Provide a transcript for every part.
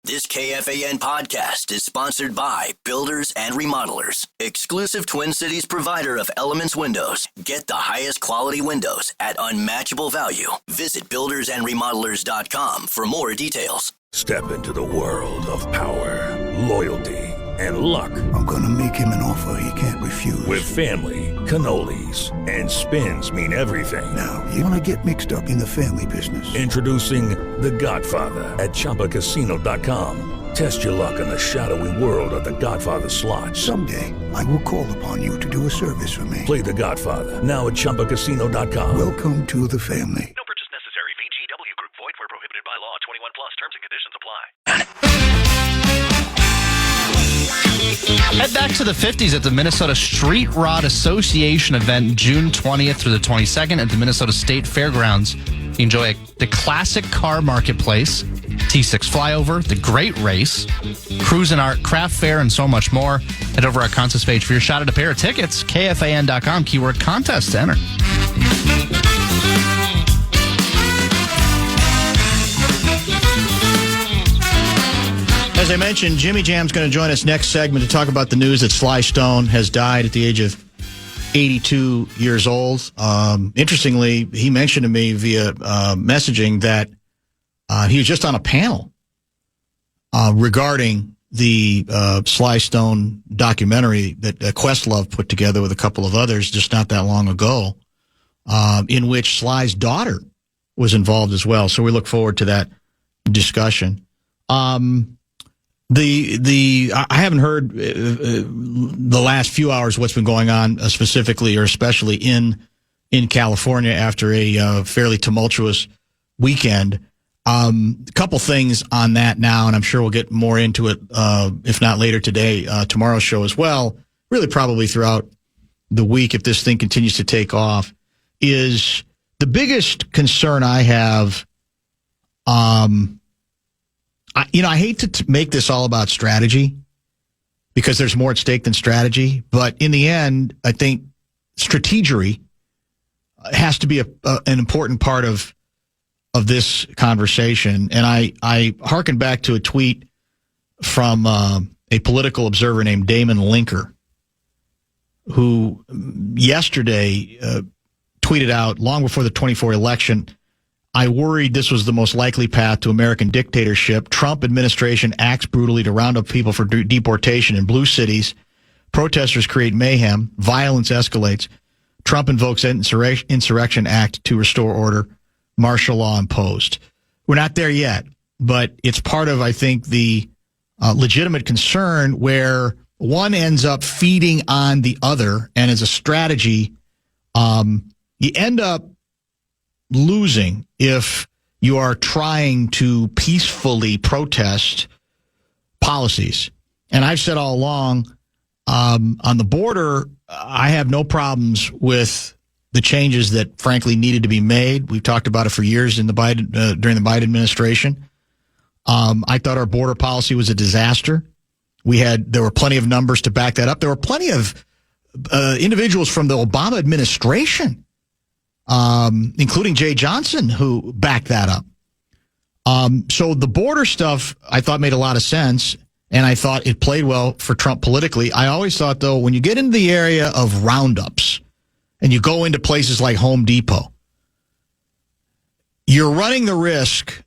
This KFAN podcast is sponsored by Builders and Remodelers, exclusive Twin Cities provider of Elements Windows. Get the highest quality windows at unmatchable value. Visit buildersandremodelers.com for more details. Step into the world of power, loyalty, and luck. I'm going to make him an offer he can't refuse. With family, cannolis, and spins mean everything. Now, you want to get mixed up in the family business. Introducing The Godfather at ChumbaCasino.com. Test your luck in the shadowy world of The Godfather slot. Someday, I will call upon you to do a service for me. Play The Godfather now at ChumbaCasino.com. Welcome to the family. No purchase necessary. VGW Group. Void where prohibited by law. 21 plus. Terms and conditions apply. Head back to the 50s at the Minnesota Street Rod Association event June 20th through the 22nd at the Minnesota State Fairgrounds. You enjoy the classic car marketplace, T6 flyover, the great race, cruise and art, craft fair, and so much more. Head over our contest page for your shot at a pair of tickets, KFAN.com, keyword contest to enter. As I mentioned, Jimmy Jam's going to join us next segment to talk about the news that Sly Stone has died at the age of 82 years old. Interestingly, he mentioned to me via messaging that he was just on a panel regarding the Sly Stone documentary that Questlove put together with a couple of others just not that long ago, in which Sly's daughter was involved as well. So we look forward to that discussion. I haven't heard the last few hours what's been going on specifically or especially in California after a fairly tumultuous weekend. A couple things on that now, and I'm sure we'll get more into it, if not later today, tomorrow's show as well, really probably throughout the week if this thing continues to take off, is the biggest concern I have. I hate to make this all about strategy because there's more at stake than strategy. But in the end, I think strategery has to be an important part of this conversation. And I hearken back to a tweet from a political observer named Damon Linker, who yesterday tweeted out long before the 24 election, I worried this was the most likely path to American dictatorship. Trump administration acts brutally to round up people for deportation in blue cities. Protesters create mayhem. Violence escalates. Trump invokes Insurrection Act to restore order. Martial law imposed. We're not there yet, but it's part of, I think, the legitimate concern where one ends up feeding on the other, and as a strategy, you end up losing if you are trying to peacefully protest policies. And I've said all along, on the border, I have no problems with the changes that frankly needed to be made. We've talked about it for years in the during the Biden administration. I thought our border policy was a disaster. There were plenty of numbers to back that up. There were plenty of individuals from the Obama administration, including Jay Johnson, who backed that up. So the border stuff, I thought, made a lot of sense, and I thought it played well for Trump politically. I always thought, though, when you get into the area of roundups and you go into places like Home Depot, you're running the risk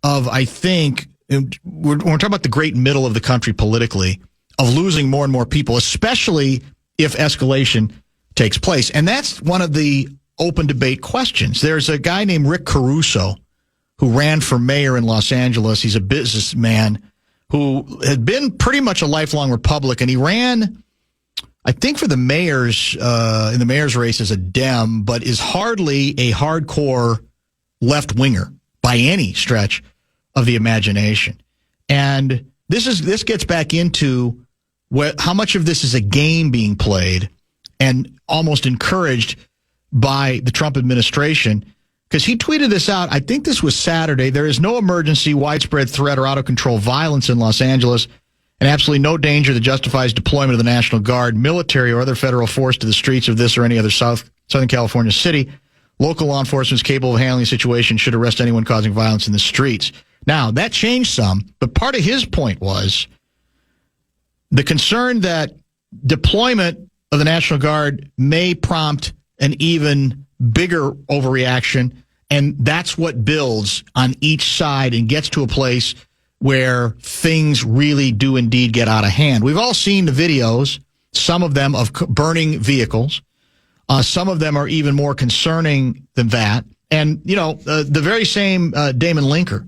of, I think, when we're talking about the great middle of the country politically, of losing more and more people, especially if escalation takes place. And that's one of the open debate questions. There's a guy named Rick Caruso who ran for mayor in Los Angeles. He's a businessman who had been pretty much a lifelong Republican. He ran, I think, for the mayor's in the mayor's race as a Dem, but is hardly a hardcore left-winger by any stretch of the imagination. And this gets back into how much of this is a game being played and almost encouraged by the Trump administration, because he tweeted this out. I think this was Saturday. There is no emergency, widespread threat, or out-of-control violence in Los Angeles, and absolutely no danger that justifies deployment of the National Guard, military, or other federal force to the streets of this or any other Southern California city. Local law enforcement is capable of handling the situation, should arrest anyone causing violence in the streets. Now, that changed some, but part of his point was the concern that deployment of the National Guard may prompt an even bigger overreaction, and that's what builds on each side and gets to a place where things really do indeed get out of hand. We've all seen the videos, some of them of burning vehicles. Some of them are even more concerning than that. And, the very same Damon Linker,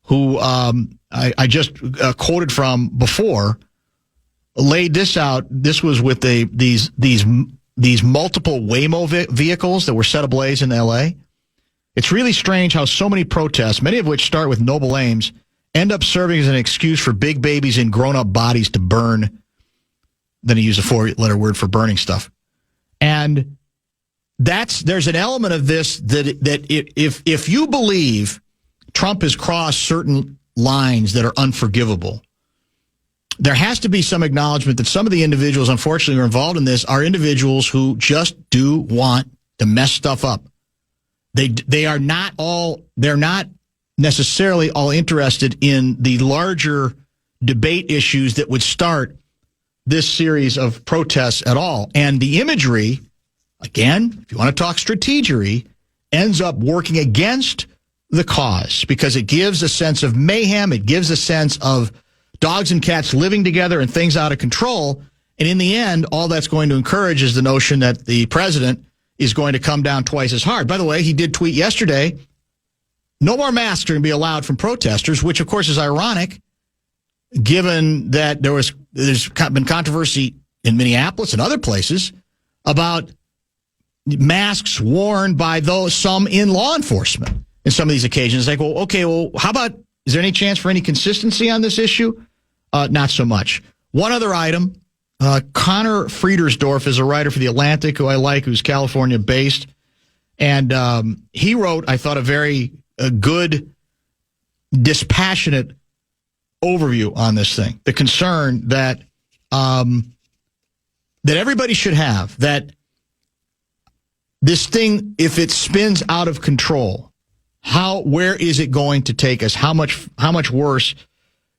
who I just quoted from before, laid this out. This was with these multiple Waymo vehicles that were set ablaze in L.A. It's really strange how so many protests, many of which start with noble aims, end up serving as an excuse for big babies in grown-up bodies to burn. Then he used a 4-letter word for burning stuff. And there's an element of this that if you believe Trump has crossed certain lines that are unforgivable, there has to be some acknowledgement that some of the individuals, unfortunately, who are involved in this are individuals who just do want to mess stuff up. They're not necessarily all interested in the larger debate issues that would start this series of protests at all. And the imagery, again, if you want to talk strategery, ends up working against the cause because it gives a sense of mayhem. It gives a sense of dogs and cats living together and things out of control. And in the end, all that's going to encourage is the notion that the president is going to come down twice as hard. By the way, he did tweet yesterday, no more masks are going to be allowed from protesters, which, of course, is ironic, given that there's been controversy in Minneapolis and other places about masks worn by some in law enforcement in some of these occasions. Like, how about, is there any chance for any consistency on this issue? Not so much. One other item, Connor Friedersdorf is a writer for The Atlantic who I like, who's California-based. And he wrote, I thought, a very good, dispassionate overview on this thing. The concern that everybody should have, that this thing, if it spins out of control, where is it going to take us? How much worse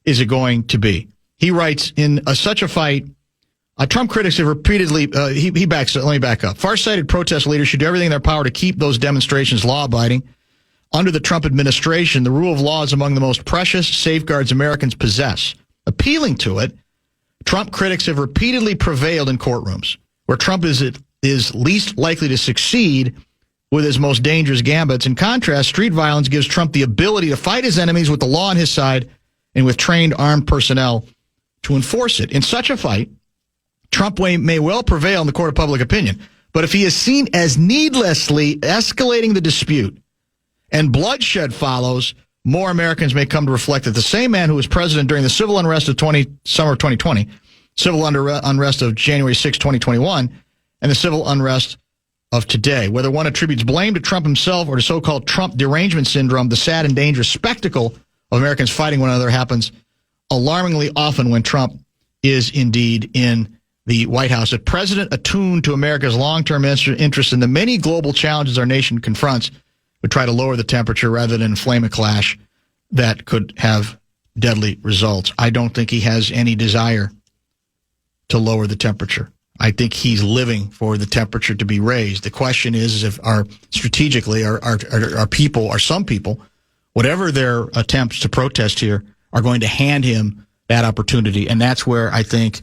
is it going to be? He writes, in such a fight, Trump critics have repeatedly, let me back up. Far-sighted protest leaders should do everything in their power to keep those demonstrations law-abiding. Under the Trump administration, the rule of law is among the most precious safeguards Americans possess. Appealing to it, Trump critics have repeatedly prevailed in courtrooms, where Trump is least likely to succeed with his most dangerous gambits. In contrast, street violence gives Trump the ability to fight his enemies with the law on his side and with trained armed personnel to enforce it. In such a fight, Trump may well prevail in the court of public opinion, but if he is seen as needlessly escalating the dispute and bloodshed follows, more Americans may come to reflect that the same man who was president during the civil unrest of summer of 2020, civil unrest of January 6, 2021, and the civil unrest of today. Whether one attributes blame to Trump himself or to so-called Trump derangement syndrome, the sad and dangerous spectacle of Americans fighting one another happens alarmingly often when Trump is indeed in the White House. A president attuned to America's long-term interest in the many global challenges our nation confronts would try to lower the temperature rather than inflame a clash that could have deadly results. I don't think he has any desire to lower the temperature. I think he's living for the temperature to be raised. The question is if our some people, whatever their attempts to protest here, are going to hand him that opportunity. And that's where I think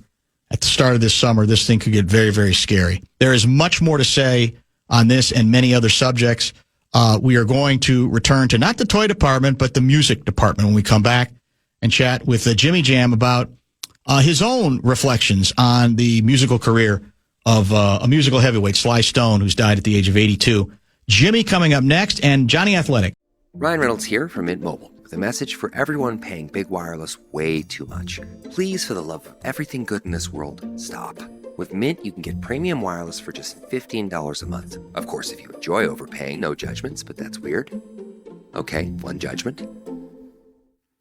at the start of this summer, this thing could get very, very scary. There is much more to say on this and many other subjects. We are going to return to not the toy department, but the music department when we come back and chat with Jimmy Jam about his own reflections on the musical career of a musical heavyweight, Sly Stone, who's died at the age of 82. Jimmy coming up next, and Johnny Athletic. Ryan Reynolds here from Mint Mobile with a message for everyone paying big wireless way too much. Please, for the love of everything good in this world, stop. With Mint, you can get premium wireless for just $15 a month. Of course, if you enjoy overpaying, no judgments, but that's weird. Okay, one judgment.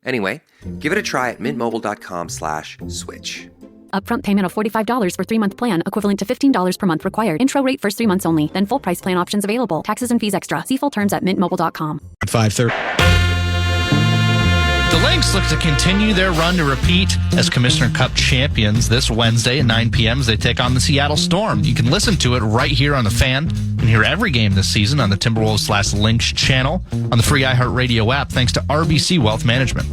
Anyway, give it a try at mintmobile.com/switch. Upfront payment of $45 for 3-month plan, equivalent to $15 per month required. Intro rate first 3 months only. Then full price plan options available. Taxes and fees extra. See full terms at mintmobile.com. 5:30. The Lynx look to continue their run to repeat as Commissioner Cup champions this Wednesday at 9 p.m. as they take on the Seattle Storm. You can listen to it right here on the Fan and hear every game this season on the Timberwolves/Lynx channel on the free iHeartRadio app thanks to RBC Wealth Management.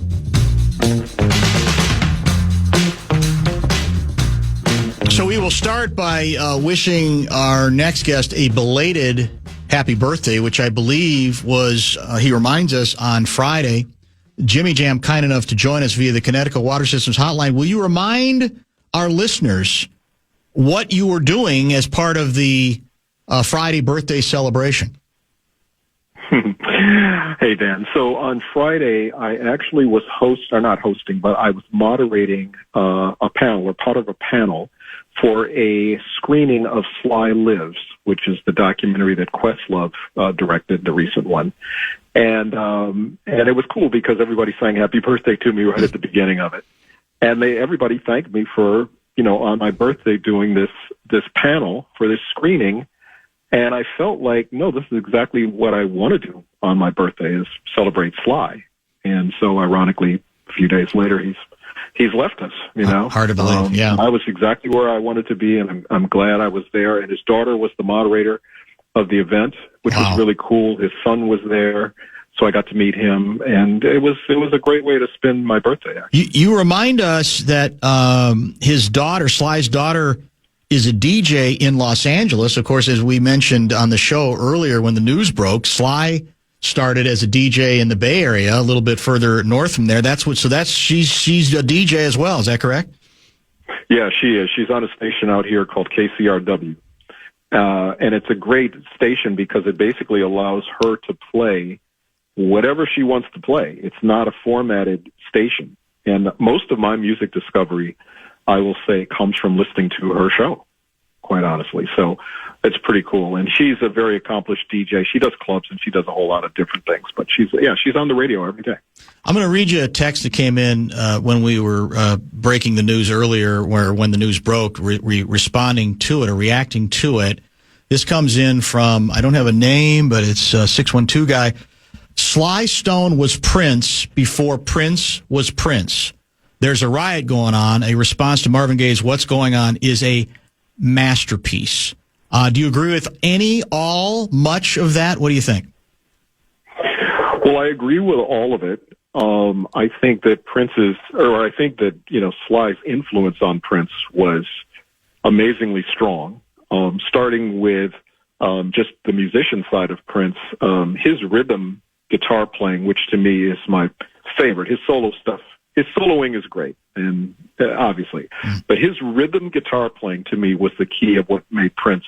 So we will start by wishing our next guest a belated happy birthday, which I believe was, he reminds us, on Friday. Jimmy Jam, kind enough to join us via the Connecticut Water Systems Hotline. Will you remind our listeners what you were doing as part of the Friday birthday celebration? Hey, Dan. So on Friday, I actually was I was moderating a panel, or part of a panel, for a screening of Sly Lives, which is the documentary that Questlove directed, the recent one. And it was cool because everybody sang happy birthday to me right at the beginning of it. And everybody thanked me for, on my birthday doing this panel for this screening. And I felt like, no, this is exactly what I want to do on my birthday, is celebrate Sly. And so ironically, a few days later, he's left us, Hard to believe, yeah. I was exactly where I wanted to be, and I'm glad I was there. And his daughter was the moderator of the event, which was really cool. His son was there, so I got to meet him, and it was a great way to spend my birthday, actually. You remind us that his daughter, Sly's daughter, is a DJ in Los Angeles. Of course, as we mentioned on the show earlier when the news broke, Sly started as a DJ in the Bay Area, a little bit further north from there. She's a DJ as well. Is that correct? Yeah, she is. She's on a station out here called KCRW. And it's a great station because it basically allows her to play whatever she wants to play. It's not a formatted station. And most of my music discovery, I will say, comes from listening to her show, quite honestly. So it's pretty cool. And she's a very accomplished DJ. She does clubs and she does a whole lot of different things. But she's on the radio every day. I'm going to read you a text that came in when we were breaking the news earlier, when the news broke, responding to it or reacting to it. This comes in from, I don't have a name, but it's a 612 guy. Sly Stone was Prince before Prince was Prince. There's a riot going on. A response to Marvin Gaye's What's Going On is a masterpiece. Do you agree with much of that? What do you think? Well, I agree with all of it. I think that Sly's influence on Prince was amazingly strong. Starting with just the musician side of Prince, his rhythm guitar playing, which to me is my favorite. His solo stuff, his soloing is great, and obviously, but his rhythm guitar playing to me was the key of what made Prince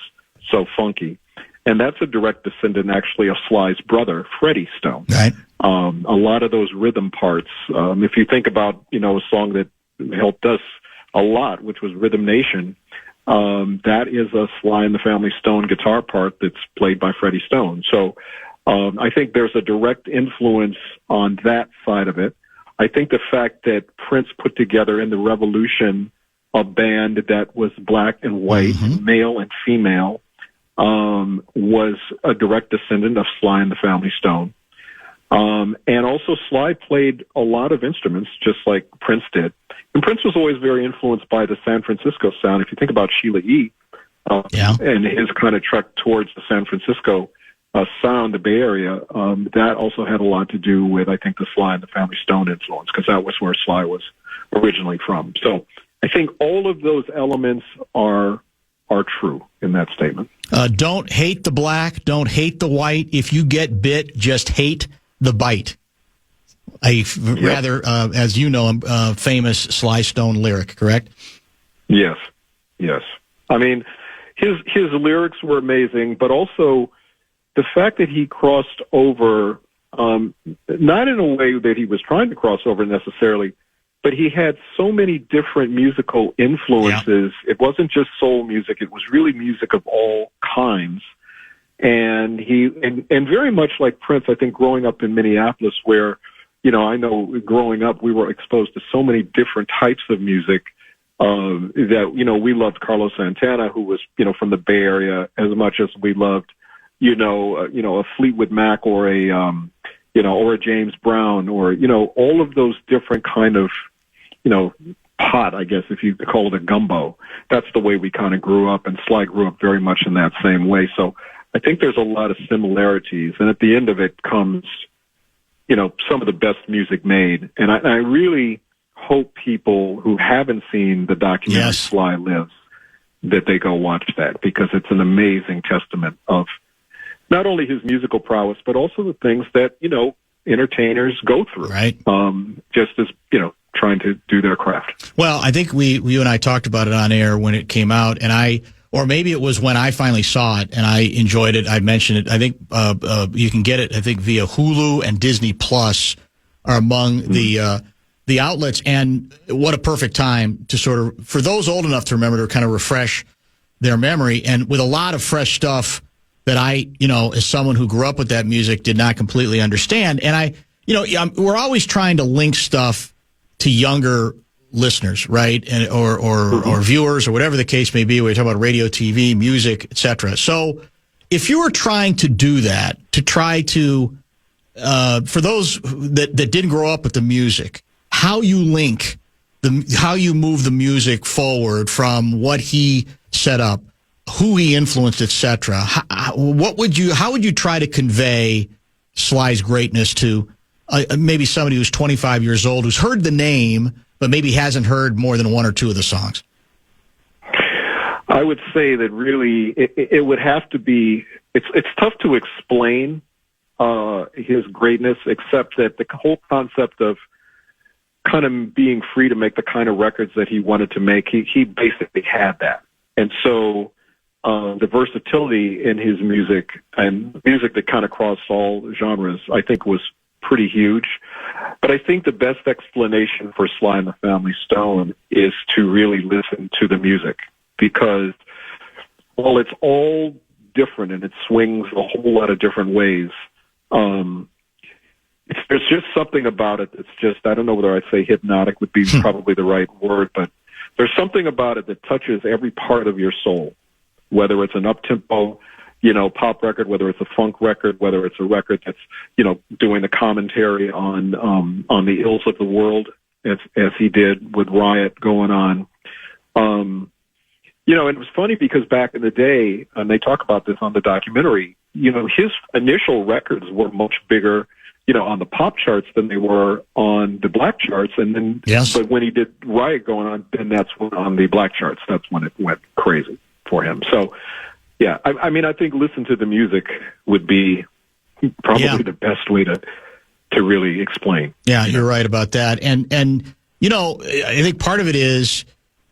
so funky. And that's a direct descendant, actually, of Sly's brother, Freddie Stone. Right. A lot of those rhythm parts, if you think about, a song that helped us a lot, which was Rhythm Nation, that is a Sly and the Family Stone guitar part that's played by Freddie Stone. So I think there's a direct influence on that side of it. I think the fact that Prince put together in the Revolution a band that was black and white, male and female, was a direct descendant of Sly and the Family Stone. And also Sly played a lot of instruments, just like Prince did. And Prince was always very influenced by the San Francisco sound. If you think about Sheila E. And his kind of trek towards the San Francisco sound, the Bay Area, that also had a lot to do with, I think, the Sly and the Family Stone influence, because that was where Sly was originally from. So I think all of those elements are true in that statement. Don't hate the black, don't hate the white. If you get bit, just hate the bite. Rather, as you know, famous Sly Stone lyric, correct? Yes. I mean, his lyrics were amazing, but also the fact that he crossed over, not in a way that he was trying to cross over necessarily, but he had so many different musical influences. Yeah. It wasn't just soul music. It was really music of all kinds. And and very much like Prince, I think growing up in Minneapolis where, I know growing up we were exposed to so many different types of music that, we loved Carlos Santana, who was, from the Bay Area, as much as we loved, a Fleetwood Mac or a or a James Brown, or, all of those different kind of, pot, I guess, if you call it a gumbo. That's the way we kind of grew up, and Sly grew up very much in that same way. So I think there's a lot of similarities, and at the end of it comes, some of the best music made. And I really hope people who haven't seen the documentary Sly Lives, that they go watch that, because it's an amazing testament of not only his musical prowess, but also the things that, entertainers go through. Right. Just as, trying to do their craft. Well, I think you and I talked about it on air when it came out, and or maybe it was when I finally saw it and I enjoyed it. I mentioned it. I think you can get it, I think, via Hulu and Disney Plus are among the outlets. And what a perfect time to sort of, for those old enough to remember, to kind of refresh their memory. And with a lot of fresh stuff that I, as someone who grew up with that music, did not completely understand. And we're always trying to link stuff to younger listeners, right? And or viewers, or whatever the case may be. We're talking about radio, TV, music, etc. So if you were trying to do that, to try to, for those that didn't grow up with the music, how you link how you move the music forward from what he set up, who he influenced, etc. How would you try to convey Sly's greatness to maybe somebody who's 25 years old, who's heard the name, but maybe hasn't heard more than one or two of the songs? I would say that really it would have to be, it's tough to explain his greatness, except that the whole concept of kind of being free to make the kind of records that he wanted to make, he basically had that. And so the versatility in his music, and music that kind of crossed all genres, I think was pretty huge. But I think the best explanation for Sly and the Family Stone is to really listen to the music, because while it's all different and it swings a whole lot of different ways, there's just something about it that's just, I don't know whether I'd say hypnotic would be probably the right word, but there's something about it that touches every part of your soul, whether it's an up-tempo, pop record, whether it's a funk record, whether it's a record that's, doing the commentary on the ills of the world, as he did with Riot going on. And it was funny because back in the day, and they talk about this on the documentary, his initial records were much bigger, on the pop charts than they were on the black charts. And then, but when he did Riot going on, then that's when on the black charts, that's when it went crazy for him. So, yeah, I mean, I think listen to the music would be probably the best way to really explain. Yeah, you're right about that. And I think part of it is,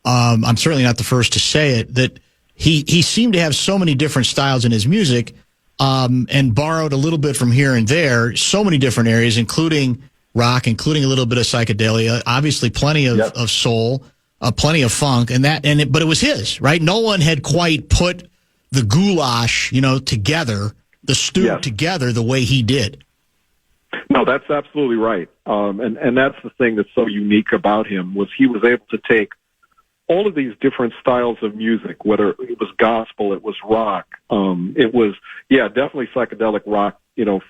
I'm certainly not the first to say it, that he seemed to have so many different styles in his music, and borrowed a little bit from here and there, so many different areas, including rock, including a little bit of psychedelia, obviously plenty of soul, plenty of funk, but it was his, right? No one had quite put the goulash, together, the stew together the way he did. No, that's absolutely right. And that's the thing that's so unique about him, was he was able to take all of these different styles of music, whether it was gospel, it was rock, it was, definitely psychedelic rock,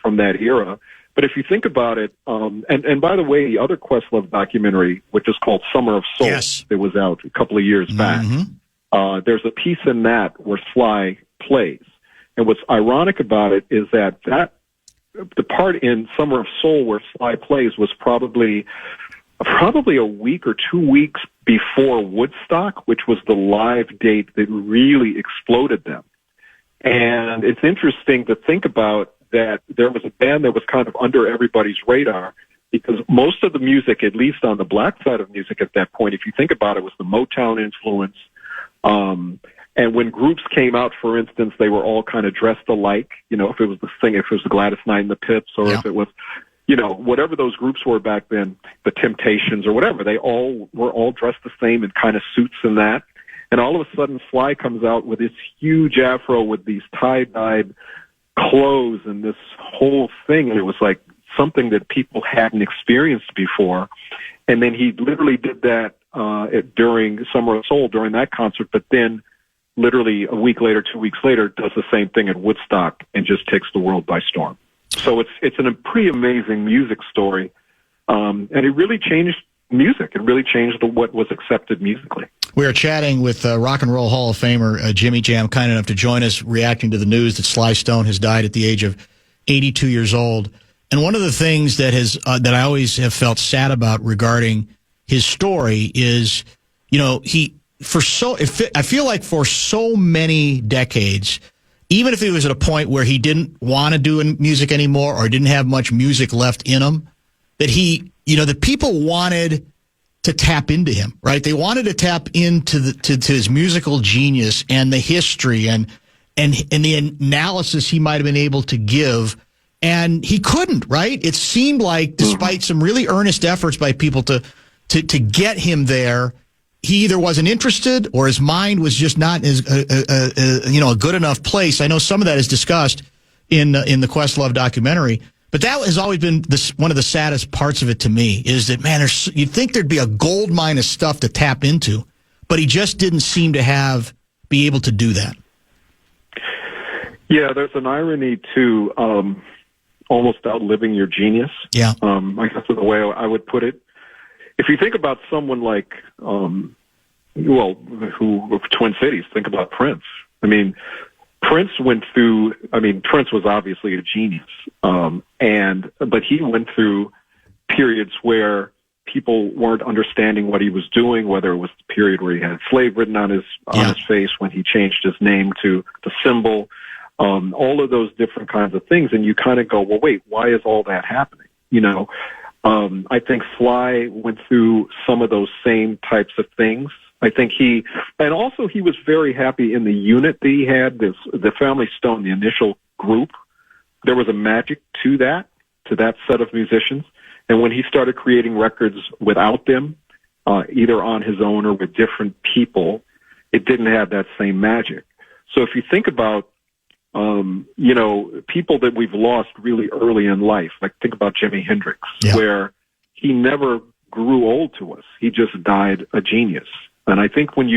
from that era. But if you think about it, and by the way, the other Questlove documentary, which is called Summer of Soul, that was out a couple of years back, there's a piece in that where Sly plays. And what's ironic about it is that the part in Summer of Soul where Sly plays was probably a week or 2 weeks before Woodstock, which was the live date that really exploded them. And it's interesting to think about that there was a band that was kind of under everybody's radar, because most of the music, at least on the black side of music at that point, if you think about it, was the Motown influence. And when groups came out, for instance, they were all kind of dressed alike, if it was the Gladys Knight and the Pips, or if it was, whatever those groups were back then, the Temptations or whatever, they all were all dressed the same in kind of suits and that. And all of a sudden, Sly comes out with this huge afro with these tie-dyed clothes and this whole thing. And it was like something that people hadn't experienced before. And then he literally did that during Summer of Soul, during that concert, but then literally a week later, 2 weeks later, does the same thing at Woodstock and just takes the world by storm. So it's a pretty amazing music story, and it really changed music. It really changed what was accepted musically. We are chatting with Rock and Roll Hall of Famer Jimmy Jam, kind enough to join us, reacting to the news that Sly Stone has died at the age of 82 years old. And one of the things that that I always have felt sad about regarding his story is, I feel like for so many decades, even if he was at a point where he didn't want to do music anymore or didn't have much music left in him, that that people wanted to tap into him, right? They wanted to tap into to his musical genius and the history and the analysis he might have been able to give, and he couldn't, right? It seemed like, despite some really earnest efforts by people to get him there, he either wasn't interested or his mind was just not as a good enough place. I know some of that is discussed in the Questlove documentary. But that has always been one of the saddest parts of it to me, is that, man, you'd think thered be a gold mine of stuff to tap into, but he just didn't seem to be able to do that. Yeah, there's an irony to almost outliving your genius. Yeah. I guess is the way I would put it. If you think about someone like, Twin Cities, think about Prince. I mean, Prince was obviously a genius, but he went through periods where people weren't understanding what he was doing, whether it was the period where he had slave written on his face, when he changed his name to the symbol, all of those different kinds of things. And you kind of go, well, wait, why is all that happening? I think Sly went through some of those same types of things. I think he was very happy in the unit that he had, the Family Stone, the initial group. There was a magic to that set of musicians. And when he started creating records without them, either on his own or with different people, it didn't have that same magic. So if you think about, people that we've lost really early in life, like think about Jimi Hendrix, where he never grew old to us. He just died a genius. And I think if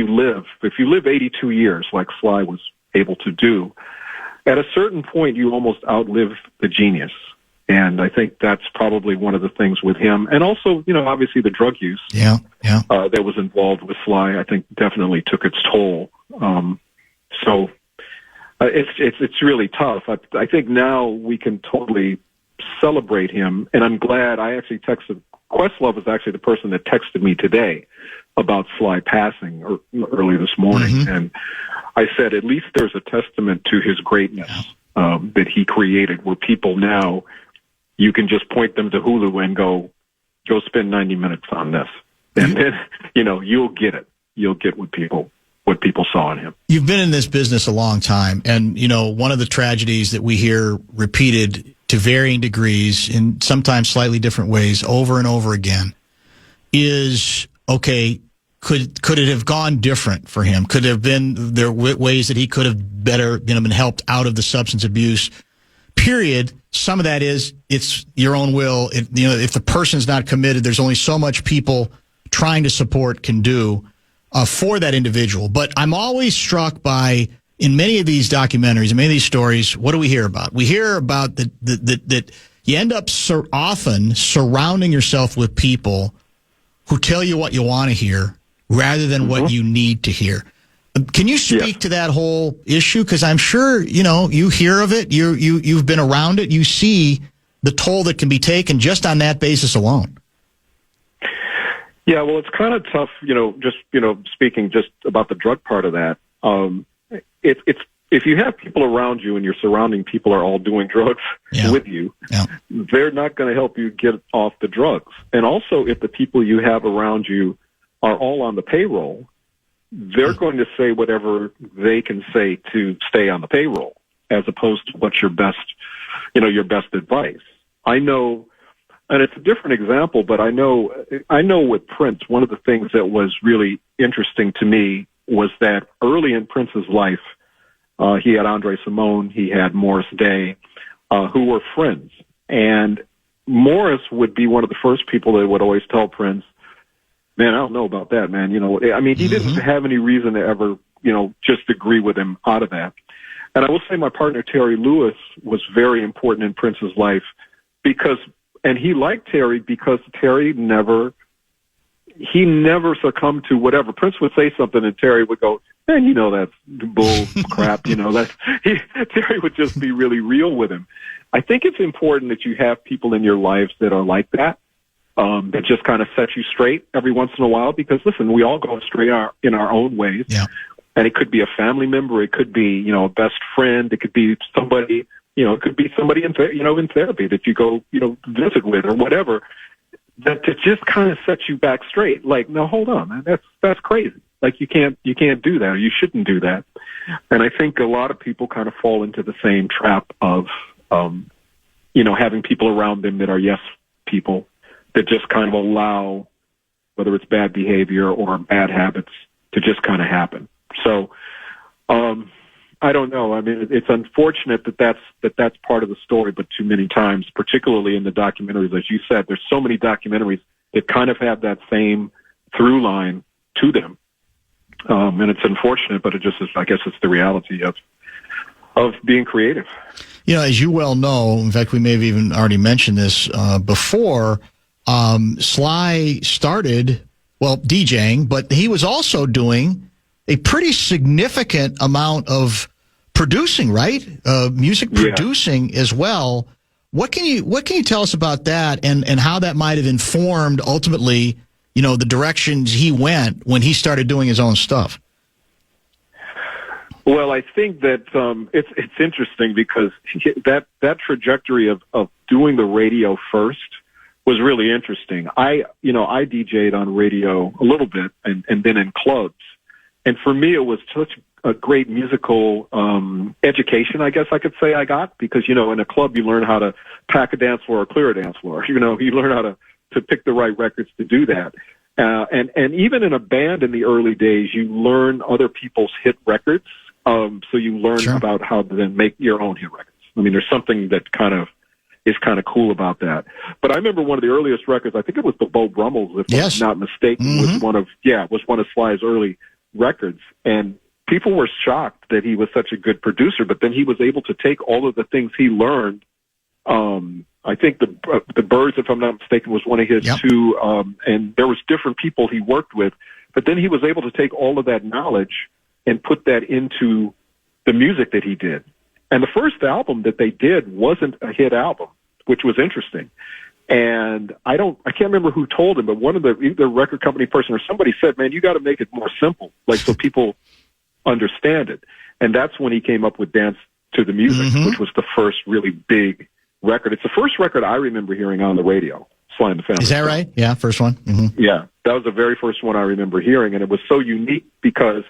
you live 82 years like Sly was able to do, at a certain point you almost outlive the genius. And I think that's probably one of the things with him. And also, obviously the drug use that was involved with Sly, I think definitely took its toll. It's really tough. I think now we can totally celebrate him. And I'm glad I actually texted. Questlove was actually the person that texted me today about Sly passing early this morning. Mm-hmm. And I said, at least there's a testament to his greatness that he created, where people now, you can just point them to Hulu and go spend 90 minutes on this. And then, you'll get it. You'll get what people saw in him. You've been in this business a long time. And, one of the tragedies that we hear repeated to varying degrees in sometimes slightly different ways over and over again is, okay, could it have gone different for him? Could there have been ways that he could have better been helped out of the substance abuse, period? Some of that is, it's your own will. If the person's not committed, there's only so much people trying to support can do for that individual. But I'm always struck by, in many of these documentaries, in many of these stories, what do we hear about? We hear about that you end up often surrounding yourself with people who tell you what you want to hear rather than what you need to hear. Can you speak to that whole issue? Because I'm sure, you hear of it, you've been around it, you see the toll that can be taken just on that basis alone. Yeah, well, it's kind of tough, speaking just about the drug part of that. If you have people around you and your surrounding people are all doing drugs with you, they're not going to help you get off the drugs. And also, if the people you have around you are all on the payroll, they're going to say whatever they can say to stay on the payroll, as opposed to what's your best advice. I know, and it's a different example, but I know with Prince, one of the things that was really interesting to me was that early in Prince's life, he had Andre Simone, he had Morris Day, who were friends. And Morris would be one of the first people that would always tell Prince, man, I don't know about that, man. He didn't have any reason to ever, just agree with him out of that. And I will say my partner, Terry Lewis, was very important in Prince's life and he liked Terry because Terry never succumbed to whatever. Prince would say something and Terry would go, man, that's bull crap. Terry would just be really real with him. I think it's important that you have people in your lives that are like that, that just kind of set you straight every once in a while, because listen, we all go astray in our own ways. Yeah. And it could be a family member. It could be, a best friend. It could be somebody, it could be somebody in therapy that you go, visit with or whatever, that to just kind of set you back straight. Like, no, hold on, man. That's crazy. Like, you can't do that, or you shouldn't do that. And I think a lot of people kind of fall into the same trap of, having people around them that are yes people that just kind of allow, whether it's bad behavior or bad habits, to just kind of happen. So, I don't know. I mean, it's unfortunate that's part of the story, but too many times, particularly in the documentaries, as you said, there's so many documentaries that kind of have that same through line to them. And it's unfortunate, but it just is, I guess it's the reality of being creative. As you well know, in fact, we may have even already mentioned this before, Sly started, DJing, but he was also doing a pretty significant amount of producing, right? Music producing as well. What can you tell us about that and how that might have informed ultimately, the directions he went when he started doing his own stuff? Well, I think that it's interesting because that trajectory of doing the radio first was really interesting. I DJ'd on radio a little bit and then in clubs. And for me, it was such a great musical education, I guess I could say I got, because, in a club, you learn how to pack a dance floor or clear a dance floor. You learn how to pick the right records to do that. And even in a band in the early days, you learn other people's hit records. So you learn about how to then make your own hit records. I mean, there's something that is kind of cool about that. But I remember one of the earliest records, I think it was the Beau Brummels, if I'm not mistaken, was one of Sly's early records, and people were shocked that he was such a good producer, but then he was able to take all of the things he learned. I think the Birds, if I'm not mistaken, was one of his two, and there was different people he worked with, but then he was able to take all of that knowledge and put that into the music that he did. And the first album that they did wasn't a hit album, which was interesting. And I can't remember who told him, but one of the record company person or somebody said, man, you got to make it more simple, like so people understand it. And that's when he came up with Dance to the Music, which was the first really big record. It's the first record I remember hearing on the radio, Sly and the Family. Is that right? Yeah, first one. Mm-hmm. Yeah, that was the very first one I remember hearing. And it was so unique because,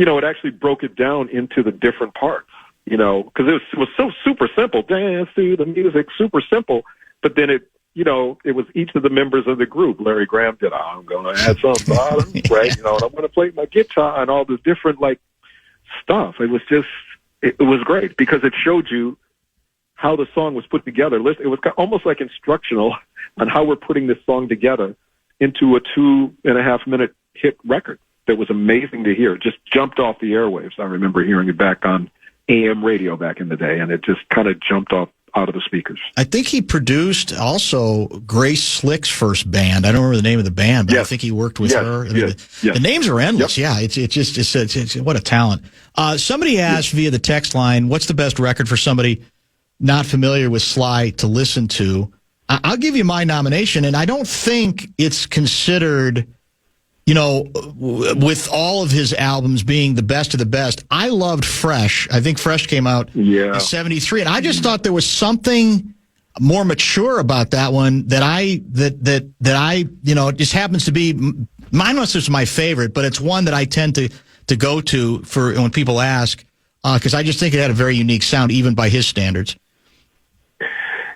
it actually broke it down into the different parts, because it was so super simple. Dance to the Music, super simple. But then it was each of the members of the group. Larry Graham did, I'm going to add some bottom, right? And I'm going to play my guitar and all this different, stuff. It was great because it showed you how the song was put together. It was almost like instructional on how we're putting this song together into a 2.5 minute hit record that was amazing to hear. It just jumped off the airwaves. I remember hearing it back on AM radio back in the day, and it just kind of jumped off out of the speakers. I think he produced also Grace Slick's first band. I don't remember the name of the band, but I think he worked with her. I mean, the names are endless. Yep. Yeah, it's what a talent. Somebody asked via the text line, what's the best record for somebody not familiar with Sly to listen to? I'll give you my nomination, and I don't think it's considered, with all of his albums being the best of the best. I loved Fresh. I think Fresh came out in 73, and I just thought there was something more mature about that one that I it just happens to be mine. Was my favorite, but it's one that I tend to go to for when people ask because I just think it had a very unique sound, even by his standards.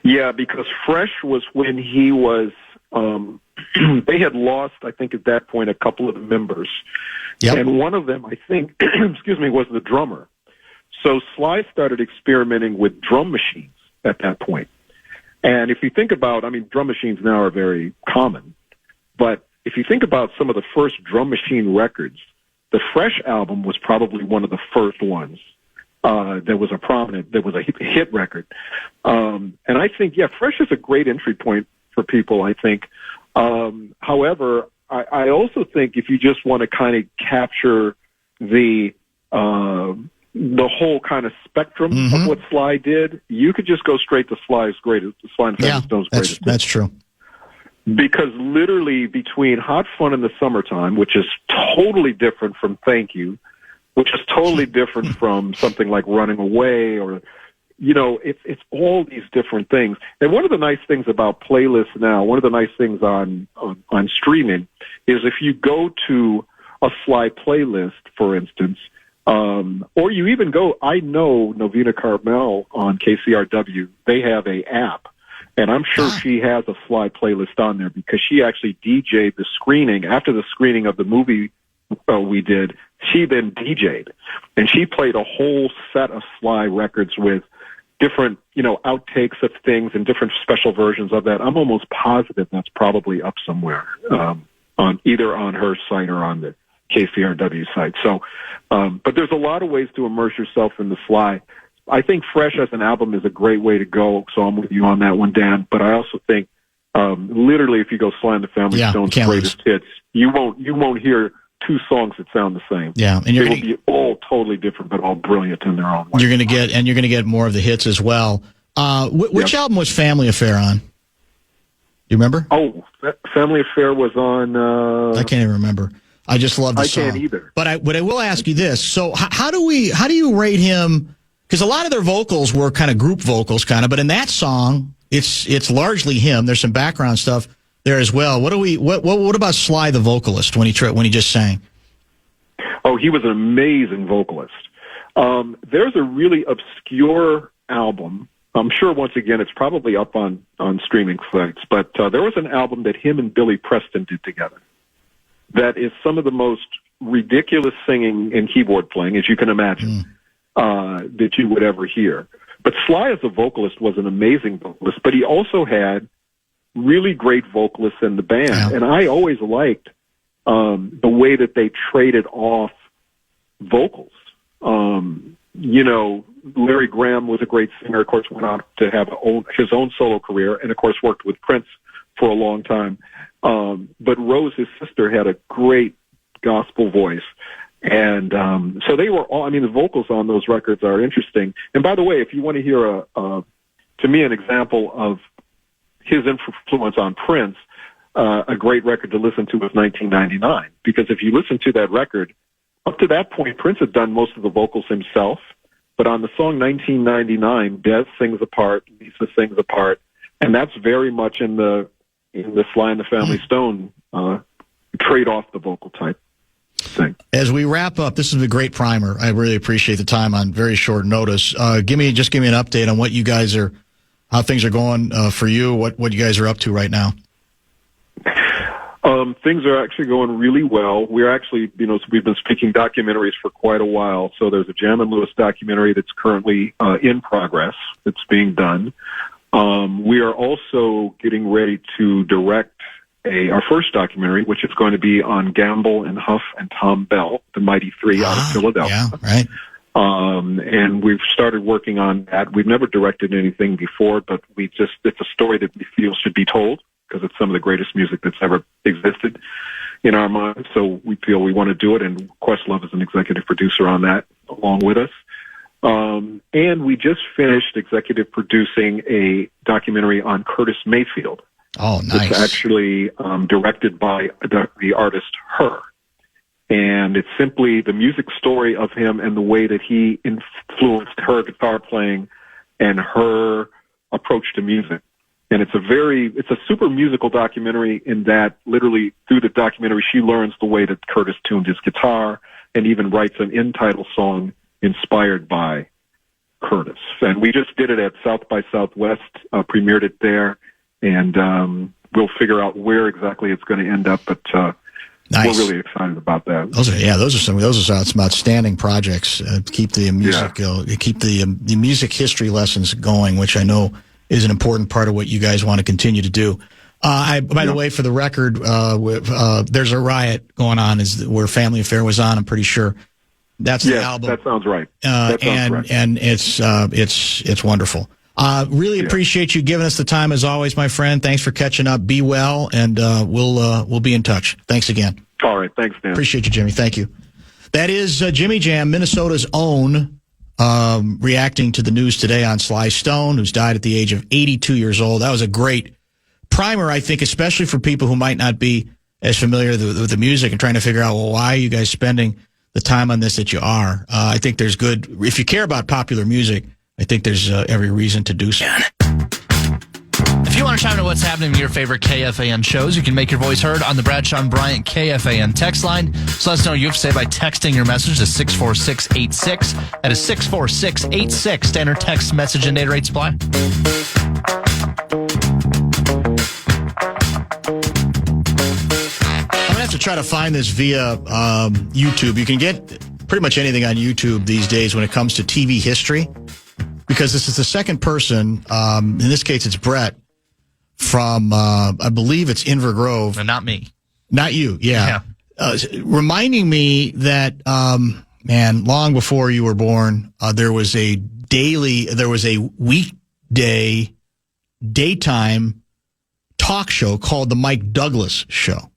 Yeah, because Fresh was when he was. They had lost, I think, at that point, a couple of the members. Yep. And one of them, I think, was the drummer. So Sly started experimenting with drum machines at that point. And if you think about, drum machines now are very common. But if you think about some of the first drum machine records, the Fresh album was probably one of the first ones There was a hit record. And I think, Fresh is a great entry point for people, I think. However, I also think if you just want to kind of capture the whole kind of spectrum of what Sly did, you could just go straight to Sly and Family Stone's greatest. That's true. Because literally between Hot Fun in the Summertime, which is totally different from Thank You, which is totally different from something like Running Away, or, it's all these different things. And one of the nice things about playlists now, one of the nice things on streaming, is if you go to a Sly playlist, for instance, or you even go, I know Novena Carmel on KCRW, they have a app, and I'm sure she has a Sly playlist on there because she actually DJ'd the screening. After the screening of the movie we did, she then DJ'd, and she played a whole set of Sly records with different, outtakes of things and different special versions of that. I'm almost positive that's probably up somewhere, on either on her site or on the KCRW site. So, but there's a lot of ways to immerse yourself in the Sly. I think Fresh as an album is a great way to go, so I'm with you on that one, Dan. But I also think, literally, if you go Sly and the Family Stone's greatest hits, you won't hear two songs that sound the same. Yeah, and they will be all totally different, but all brilliant in their own way. You're going to get more of the hits as well. Which album was Family Affair on? Do you remember? Oh, Family Affair was on. I can't even remember. I just love the song. I can't either. But I will ask you this: so how do you rate him? Because a lot of their vocals were kind of group vocals, but in that song, it's largely him. There's some background stuff there as well. What about Sly the vocalist when he just sang? Oh, he was an amazing vocalist. There's a really obscure album. I'm sure once again it's probably up on streaming sites, but there was an album that him and Billy Preston did together. That is some of the most ridiculous singing and keyboard playing, as you can imagine, that you would ever hear. But Sly as a vocalist was an amazing vocalist, but he also had really great vocalists in the band. Yeah. And I always liked the way that they traded off vocals. Larry Graham was a great singer, of course, went on to have his own solo career, and of course worked with Prince for a long time. But Rose, his sister, had a great gospel voice. And so they were all, the vocals on those records are interesting. And by the way, if you want to hear, to me, an example of his influence on Prince, a great record to listen to was 1999. Because if you listen to that record, up to that point, Prince had done most of the vocals himself. But on the song 1999, Des sings a part, Lisa sings a part, and that's very much in the Sly and the Family Stone trade off the vocal type thing. As we wrap up, this is a great primer. I really appreciate the time on very short notice. Give me an update on what you guys are, how things are going for you, what you guys are up to right now. Things are actually going really well. We're actually, we've been speaking documentaries for quite a while. So there's a Jam and Lewis documentary that's currently in progress. It's being done. We are also getting ready to direct our first documentary, which is going to be on Gamble and Huff and Tom Bell, the Mighty Three out of Philadelphia. Yeah, right. And we've started working on that. We've never directed anything before, but it's a story that we feel should be told because it's some of the greatest music that's ever existed in our minds. So we feel we want to do it, and Questlove is an executive producer on that along with us. And we just finished executive producing a documentary on Curtis Mayfield. Oh, nice. It's actually directed by the artist Her. And it's simply the music story of him and the way that he influenced her guitar playing and her approach to music. And it's a super musical documentary in that literally through the documentary she learns the way that Curtis tuned his guitar and even writes an in-title song inspired by Curtis. And we just did it at South by Southwest, premiered it there, and we'll figure out where exactly it's going to end up, but nice. We're really excited about that. Those are some outstanding projects. Keep the music, keep the music history lessons going, which I know is an important part of what you guys want to continue to do. By the way, for the record, there's a riot going on where Family Affair was on. I'm pretty sure That's the album. That sounds right. And it's wonderful. Really appreciate you giving us the time as always, my friend. Thanks for catching up. Be well, and we'll be in touch. Thanks again. All right. Thanks, Dan. Appreciate you, Jimmy. Thank you. That is Jimmy Jam, Minnesota's own, reacting to the news today on Sly Stone, who's died at the age of 82 years old. That was a great primer, I think, especially for people who might not be as familiar with the music and trying to figure out, well, why are you guys spending the time on this that you are? I think there's good, if you care about popular music, I think there's every reason to do so. If you want to chime into what's happening in your favorite KFAN shows, you can make your voice heard on the Bradshaw and Bryant KFAN text line. So let us know what you have to say by texting your message to 64686. That is 64686. Standard text message and data rate supply. To try to find this via YouTube. You can get pretty much anything on YouTube these days when it comes to TV history, because this is the second person, in this case it's Brett, from, I believe it's Inver Grove. No, not me. Not you, yeah. Reminding me that, long before you were born, there was a weekday, daytime talk show called The Mike Douglas Show.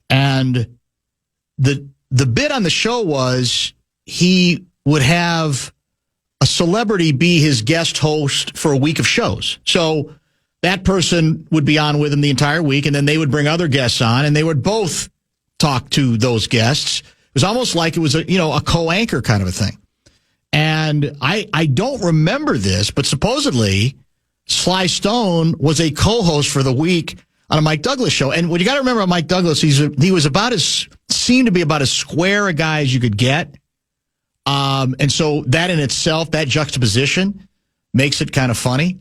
And the bit on the show was he would have a celebrity be his guest host for a week of shows. So that person would be on with him the entire week, and then they would bring other guests on, and they would both talk to those guests. It was almost like it was a co-anchor kind of a thing. And I don't remember this, but supposedly Sly Stone was a co-host for the week on a Mike Douglas show. And what you got to remember about Mike Douglas, he was seemed to be about as square a guy as you could get. And so that in itself, that juxtaposition makes it kind of funny.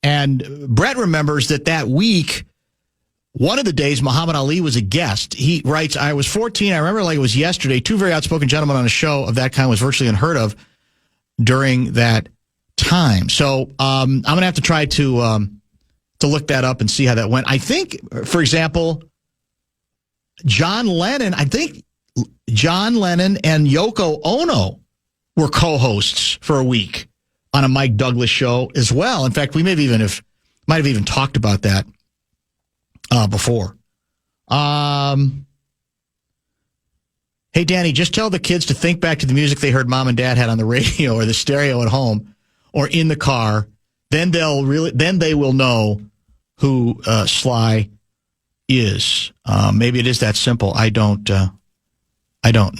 And Brett remembers that week, one of the days, Muhammad Ali was a guest. He writes, I was 14. I remember like it was yesterday. Two very outspoken gentlemen on a show of that kind was virtually unheard of during that time. So I'm going to have to try to look that up and see how that went. I think, for example, John Lennon and Yoko Ono were co-hosts for a week on a Mike Douglas show as well. In fact, we might have even talked about that before. Hey, Danny, just tell the kids to think back to the music they heard mom and dad had on the radio or the stereo at home or in the car. Then they will know who Sly is. Maybe it is that simple. I don't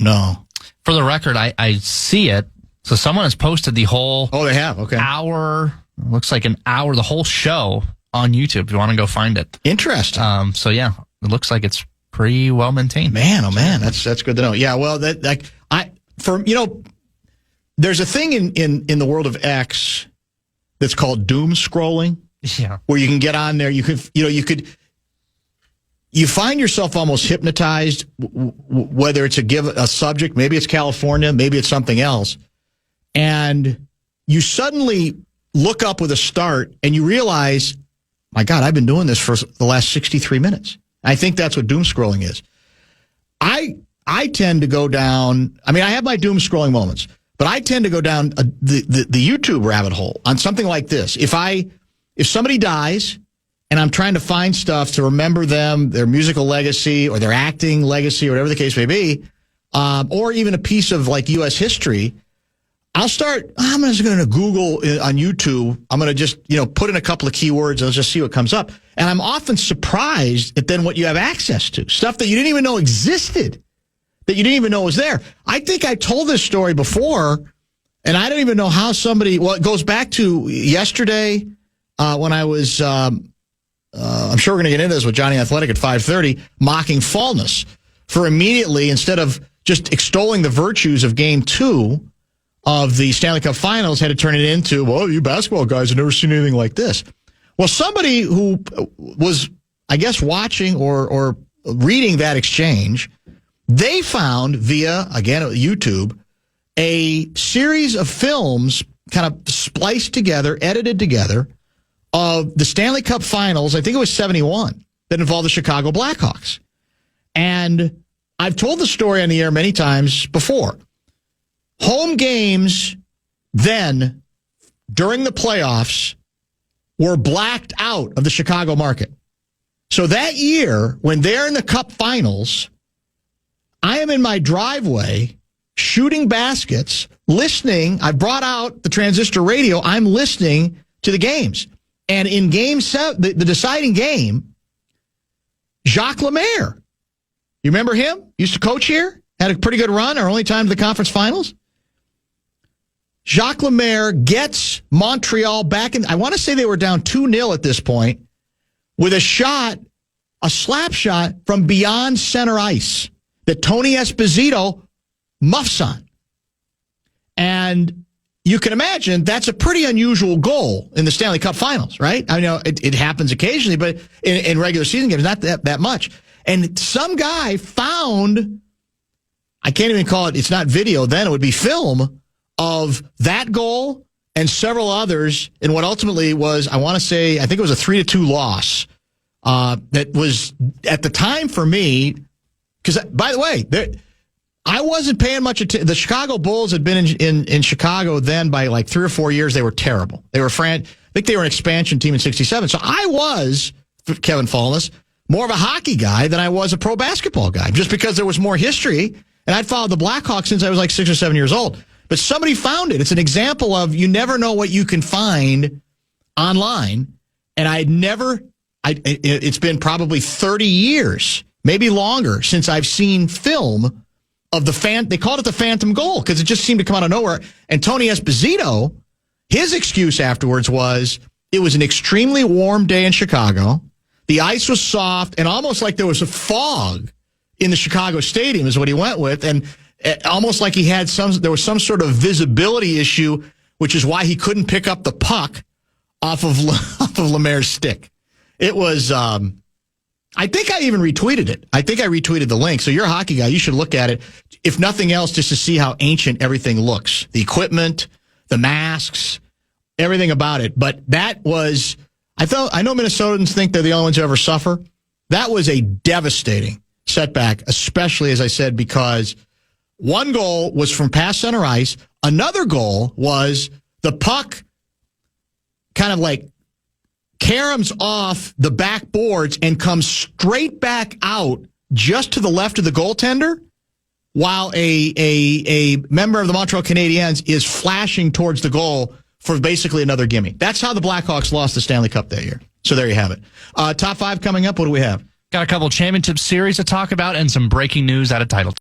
know. For the record, I see it. So someone has posted the whole they have. Okay. hour, looks like an hour, the whole show on YouTube if you want to go find it. Interesting. So yeah, it looks like it's pretty well maintained. Man, oh man, that's good to know. Yeah, well, there's a thing in the world of X that's called doom scrolling. Yeah. Where you can get on there, you find yourself almost hypnotized, whether it's a subject, maybe it's California, maybe it's something else, and you suddenly look up with a start and you realize, my God, I've been doing this for the last 63 minutes. I think that's what doom scrolling is. I tend to go down, I have my doom scrolling moments, but I tend to go down the YouTube rabbit hole on something like this. If somebody dies and I'm trying to find stuff to remember them, their musical legacy or their acting legacy or whatever the case may be, or even a piece of like U.S. history, I'm just going to Google on YouTube. I'm going to just, put in a couple of keywords and just see what comes up. And I'm often surprised at then what you have access to. Stuff that you didn't even know existed, that you didn't even know was there. I think I told this story before, and I don't even know how it goes back to yesterday when I was, I'm sure we're going to get into this with Johnny Athletic at 5:30, mocking Fallness for immediately, instead of just extolling the virtues of Game 2 of the Stanley Cup Finals, had to turn it into, well, you basketball guys have never seen anything like this. Well, somebody who was, I guess, watching or reading that exchange, they found via, again, YouTube, a series of films kind of spliced together, edited together, of the Stanley Cup Finals, I think it was 71, that involved the Chicago Blackhawks. And I've told the story on the air many times before. Home games then, during the playoffs, were blacked out of the Chicago market. So that year, when they're in the Cup Finals, I am in my driveway shooting baskets, listening. I brought out the transistor radio. I'm listening to the games. And in Game 7, the deciding game, Jacques Lemaire, you remember him? Used to coach here, had a pretty good run, our only time to the conference finals. Jacques Lemaire gets Montreal back in. I want to say they were down 2-0 at this point with a shot, a slap shot from beyond center ice that Tony Esposito muffs on. And you can imagine that's a pretty unusual goal in the Stanley Cup Finals, right? I know it happens occasionally, but in regular season games, not that much. And some guy found, I can't even call it, it's not video then, it would be film, of that goal and several others in what ultimately was, I want to say, I think it was a 3-2 loss. That was, at the time for me, because, by the way, I wasn't paying much attention. The Chicago Bulls had been in Chicago then by like 3 or 4 years. They were terrible. I think they were an expansion team in 67. So I was, Kevin Fallness, more of a hockey guy than I was a pro basketball guy, just because there was more history. And I'd followed the Blackhawks since I was like 6 or 7 years old. But somebody found it. It's an example of you never know what you can find online. And it's been probably 30 years, maybe longer, since I've seen film of they called it the phantom goal because it just seemed to come out of nowhere. And Tony Esposito, his excuse afterwards was it was an extremely warm day in Chicago. The ice was soft and almost like there was a fog in the Chicago stadium is what he went with. And almost like there was some sort of visibility issue, which is why he couldn't pick up the puck off of Lemaire's stick. It was, I think I even retweeted it. I think I retweeted the link. So you're a hockey guy. You should look at it, if nothing else, just to see how ancient everything looks. The equipment, the masks, everything about it. But that was, I know Minnesotans think they're the only ones who ever suffer. That was a devastating setback, especially, as I said, because one goal was from past center ice. Another goal was the puck kind of like caroms off the backboards and comes straight back out just to the left of the goaltender while a member of the Montreal Canadiens is flashing towards the goal for basically another gimme. That's how the Blackhawks lost the Stanley Cup that year. So there you have it. Top 5 coming up. What do we have? Got a couple championship series to talk about and some breaking news out of Title